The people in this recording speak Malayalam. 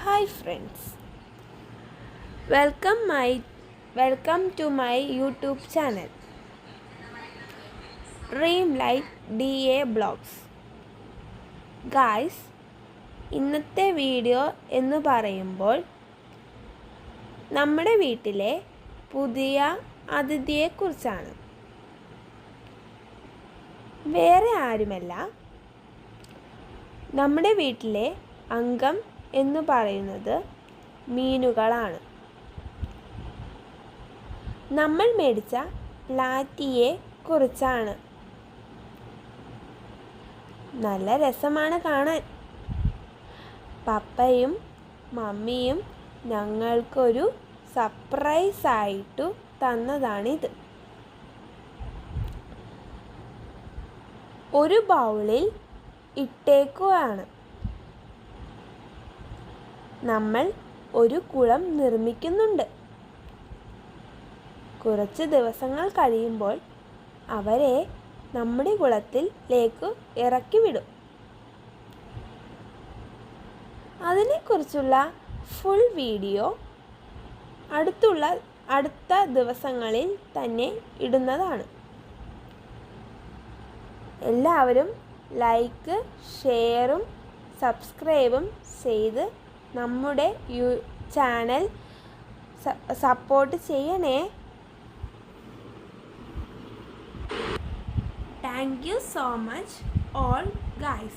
Hi friends, welcome to my YouTube channel Dreamlight DA Blogs. Guys, ഇന്നത്തെ വീഡിയോ എന്ന് പറയുമ്പോൾ നമ്മുടെ വീട്ടിലെ പുതിയ അതിഥിയെക്കുറിച്ചാണ്. വേറെ ആരുമല്ല, നമ്മുടെ വീട്ടിലെ അംഗം എന്ന് പറയുന്നത് മീനുകളാണ്. നമ്മൾ മേടിച്ച പ്ലാറ്റിയെ കുറിച്ചാണ്. നല്ല രസമാണ് കാണാൻ. പപ്പയും മമ്മിയും ഞങ്ങൾക്കൊരു സർപ്രൈസ് ആയിട്ടു തന്നതാണിത്. ഒരു ബൗളിൽ ഇട്ടേക്കുകയാണ്. നമ്മൾ ഒരു കുളം നിർമ്മിക്കുന്നുണ്ട്. കുറച്ച് ദിവസങ്ങൾ കഴിയുമ്പോൾ അവരെ നമ്മുടെ കുളത്തിലേക്ക് ഇറക്കി വിടും. അതിനെക്കുറിച്ചുള്ള ഫുൾ വീഡിയോ അടുത്ത ദിവസങ്ങളിൽ തന്നെ ഇടുന്നതാണ്. എല്ലാവരും ലൈക്ക്, ഷെയറും സബ്സ്ക്രൈബും ചെയ്ത് നമ്മുടെ ചാനൽ സപ്പോർട്ട് ചെയ്യണേ. Thank you so much all guys.